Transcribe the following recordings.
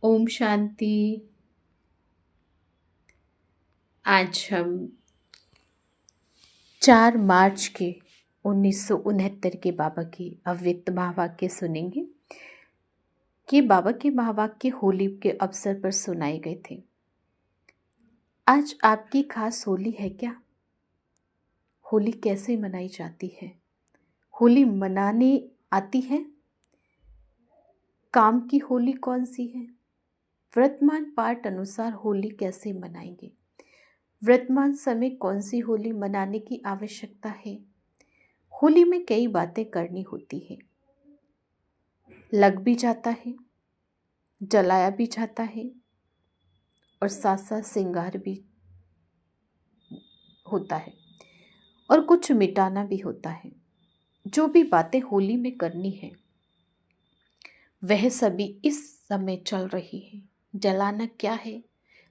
ओम शांति। आज हम 4 मार्च के 1969 के बाबा की अव्यक्त महावाक्य सुनेंगे कि बाबा के महावाक्य होली के अवसर पर सुनाए गए थे। आज आपकी खास होली है क्या? होली कैसे मनाई जाती है? होली मनाने आती है? काम की होली कौन सी है? वर्तमान पाठ अनुसार होली कैसे मनाएंगे? वर्तमान समय कौन सी होली मनाने की आवश्यकता है? होली में कई बातें करनी होती है। लग भी जाता है, जलाया भी जाता है और साथ साथ श्रृंगार भी होता है और कुछ मिटाना भी होता है। जो भी बातें होली में करनी है वह सभी इस समय चल रही है। जलाना क्या है,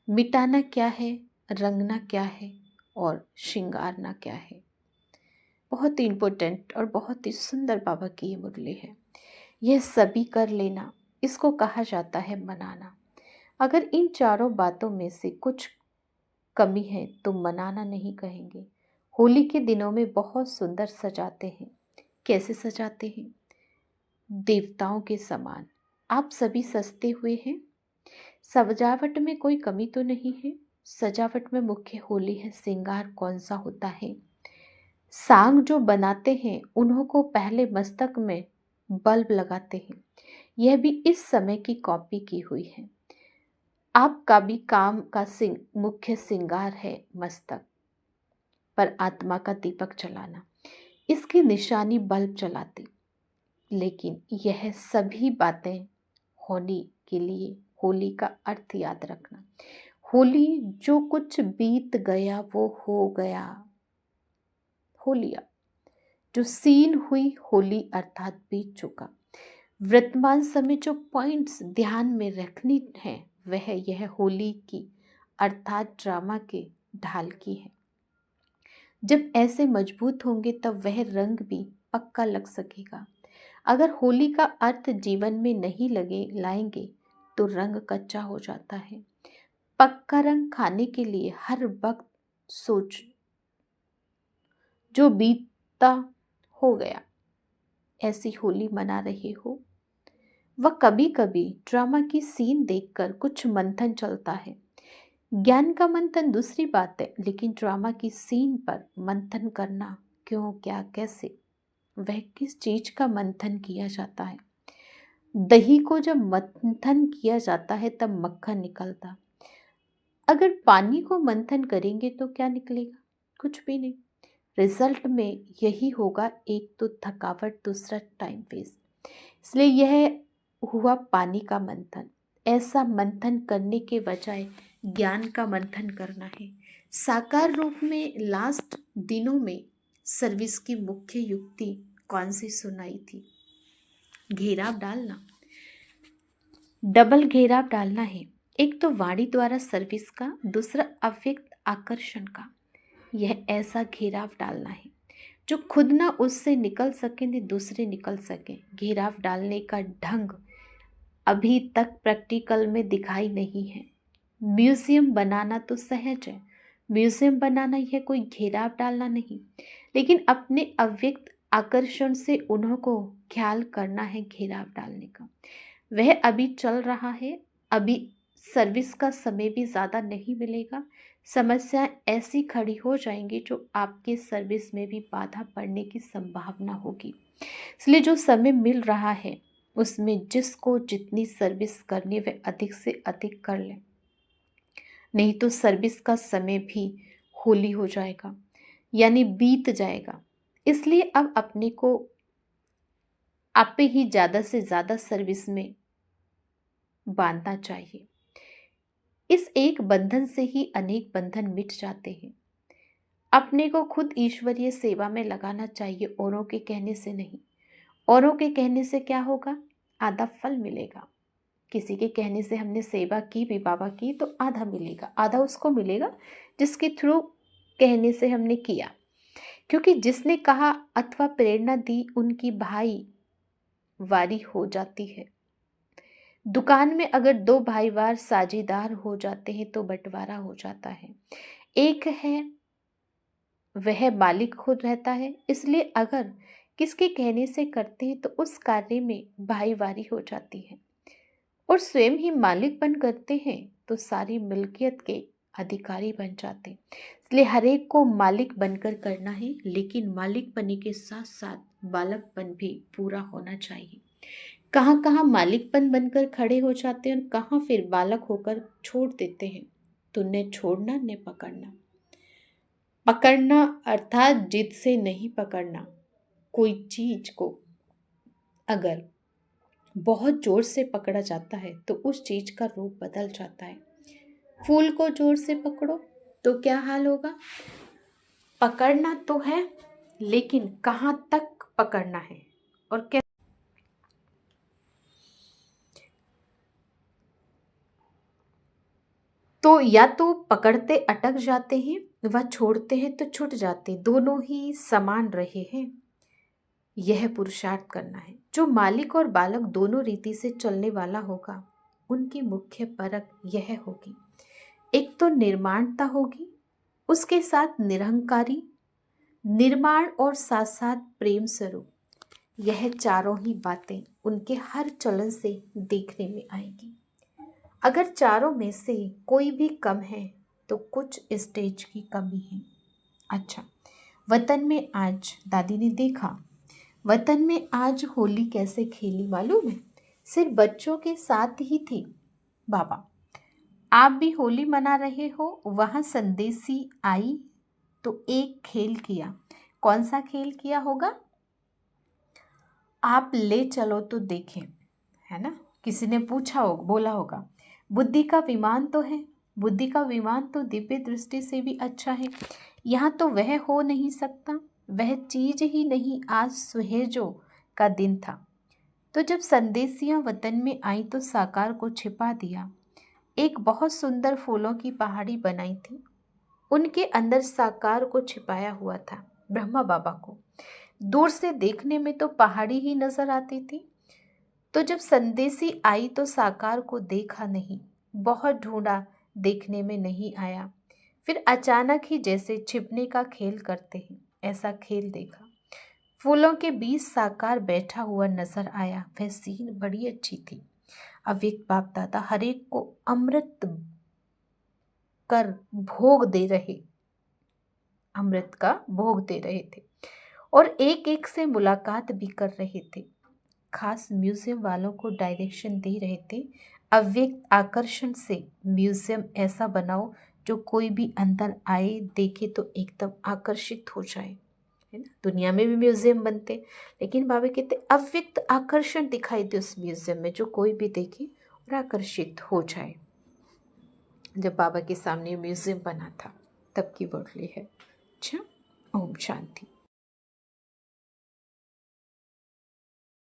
मिटाना क्या है, रंगना क्या है और श्रृंगारना क्या है। बहुत ही इम्पोर्टेंट और बहुत ही सुंदर बाबा की ये मुरली है। यह सभी कर लेना, इसको कहा जाता है मनाना। अगर इन चारों बातों में से कुछ कमी है तो मनाना नहीं कहेंगे। होली के दिनों में बहुत सुंदर सजाते हैं। कैसे सजाते हैं? देवताओं के समान आप सभी सजते हुए हैं। सजावट में कोई कमी तो नहीं है। सजावट में मुख्य होली है। श्रृंगार कौन सा होता है? सांग जो बनाते हैं उन्हों को पहले मस्तक में बल्ब लगाते हैं। यह भी इस समय की कॉपी की हुई है। आपका भी काम का मुख्य श्रृंगार है मस्तक पर आत्मा का दीपक जलाना। इसकी निशानी बल्ब जलाती। लेकिन यह सभी बातें होली के लिए होली का अर्थ याद रखना। होली जो कुछ बीत गया वो हो गया। होलिया जो सीन हुई होली अर्थात बीत चुका। वर्तमान समय जो पॉइंट्स ध्यान में रखनी है वह यह होली की अर्थात ड्रामा के ढाल की है। जब ऐसे मजबूत होंगे तब वह रंग भी पक्का लग सकेगा। अगर होली का अर्थ जीवन में नहीं लाएंगे तो रंग कच्चा हो जाता है। पक्का रंग खाने के लिए हर वक्त सोच जो बीता हो गया ऐसी होली मना रहे हो। वह कभी कभी ड्रामा की सीन देखकर कुछ मंथन चलता है। ज्ञान का मंथन दूसरी बात है, लेकिन ड्रामा की सीन पर मंथन करना क्यों, क्या, कैसे, वह किस चीज का मंथन किया जाता है। दही को जब मंथन किया जाता है तब मक्खन निकलता। अगर पानी को मंथन करेंगे तो क्या निकलेगा? कुछ भी नहीं। रिजल्ट में यही होगा, एक तो थकावट, दूसरा टाइम वेस्ट। इसलिए यह हुआ पानी का मंथन। ऐसा मंथन करने के बजाय ज्ञान का मंथन करना है। साकार रूप में लास्ट दिनों में सर्विस की मुख्य युक्ति कौन सी सुनाई थी? घेराव डालना, डबल घेराव डालना है। एक तो वाणी द्वारा सर्विस का, दूसरा अव्यक्त आकर्षण का। यह ऐसा घेराव डालना है जो खुद ना उससे निकल सके न दूसरे निकल सके। घेराव डालने का ढंग अभी तक प्रैक्टिकल में दिखाई नहीं है। म्यूजियम बनाना तो सहज है, म्यूजियम बनाना यह कोई घेराव डालना नहीं, लेकिन अपने अव्यक्त आकर्षण से उन्हों को ख्याल करना है घेराव डालने का। वह अभी चल रहा है। अभी सर्विस का समय भी ज़्यादा नहीं मिलेगा। समस्याएं ऐसी खड़ी हो जाएंगी जो आपके सर्विस में भी बाधा पड़ने की संभावना होगी। इसलिए जो समय मिल रहा है उसमें जिसको जितनी सर्विस करनी वह अधिक से अधिक कर ले, नहीं तो सर्विस का समय भी होली हो जाएगा, यानी बीत जाएगा। इसलिए अब अपने को आप पे ही ज़्यादा से ज़्यादा सर्विस में बांधना चाहिए। इस एक बंधन से ही अनेक बंधन मिट जाते हैं। अपने को खुद ईश्वरीय सेवा में लगाना चाहिए, औरों के कहने से नहीं। औरों के कहने से क्या होगा? आधा फल मिलेगा। किसी के कहने से हमने सेवा की भी बाबा की तो आधा मिलेगा, आधा उसको मिलेगा जिसके थ्रू कहने से हमने किया। क्योंकि जिसने कहा अथवा प्रेरणा दी उनकी भाई वारी हो जाती है। दुकान में अगर दो भाईवार साझेदार हो जाते हैं तो बंटवारा हो जाता है। एक है वह मालिक खुद रहता है, इसलिए अगर किसके कहने से करते हैं तो उस कार्य में भाईवारी हो जाती है। और स्वयं ही मालिक बन करते हैं तो सारी मिल्कियत के अधिकारी बन जाते हैं। इसलिए हर एक को मालिक बनकर करना है, लेकिन मालिक बनने के साथ साथ बालकपन भी पूरा होना चाहिए। कहाँ कहाँ मालिकपन बनकर खड़े हो जाते हैं और कहाँ फिर बालक होकर छोड़ देते हैं। तो न छोड़ना न पकड़ना। पकड़ना अर्थात जिद से नहीं पकड़ना। कोई चीज को अगर बहुत जोर से पकड़ा जाता है तो उस चीज का रूप बदल जाता है। फूल को जोर से पकड़ो तो क्या हाल होगा? पकड़ना तो है, लेकिन कहाँ तक पकड़ना है और कैसे? तो या तो पकड़ते अटक जाते हैं, वह छोड़ते हैं तो छूट जाते, दोनों ही समान रहे हैं। यह पुरुषार्थ करना है। जो मालिक और बालक दोनों रीति से चलने वाला होगा, उनकी मुख्य परख यह होगी। एक तो निर्माणता होगी, उसके साथ निरहंकारी, निर्माण और साथ साथ प्रेम स्वरूप। यह चारों ही बातें उनके हर चलन से देखने में आएगी। अगर चारों में से कोई भी कम है तो कुछ स्टेज की कमी है। अच्छा, वतन में आज दादी ने देखा, वतन में आज होली कैसे खेली मालूम है? सिर्फ बच्चों के साथ ही थी। बाबा, आप भी होली मना रहे हो? वहाँ संदेशी आई तो एक खेल किया। कौन सा खेल किया होगा? आप ले चलो तो देखें, है ना? किसी ने पूछा हो, बोला होगा बुद्धि का विमान तो है। बुद्धि का विमान तो दिव्य दृष्टि से भी अच्छा है। यहाँ तो वह हो नहीं सकता, वह चीज ही नहीं। आज सुहेजों का दिन था, तो जब संदेशियां वतन में आई तो साकार को छिपा दिया। एक बहुत सुंदर फूलों की पहाड़ी बनाई थी, उनके अंदर साकार को छिपाया हुआ था। ब्रह्मा बाबा को दूर से देखने में तो पहाड़ी ही नजर आती थी। तो जब संदेशी आई तो साकार को देखा नहीं, बहुत ढूंढा, देखने में नहीं आया। फिर अचानक ही जैसे छिपने का खेल करते हैं, ऐसा खेल देखा। फूलों के बीच साकार बैठा हुआ नजर आया। वह सीन बड़ी अच्छी थी। अव्यक्त बाप दादा हर एक को अमृत कर भोग दे रहे, अमृत का भोग दे रहे थे और एक एक से मुलाकात भी कर रहे थे। खास म्यूजियम वालों को डायरेक्शन दे रहे थे। अव्यक्त आकर्षण से म्यूजियम ऐसा बनाओ जो कोई भी अंदर आए, देखे तो एकदम आकर्षित हो जाए, है ना? दुनिया में भी म्यूजियम बनते, लेकिन बाबा कहते अव्यक्त आकर्षण दिखाई दे उस म्यूजियम में, जो कोई भी देखे और आकर्षित हो जाए। जब बाबा के सामने म्यूजियम बना था तब की बोली है। अच्छा, ओम शांति।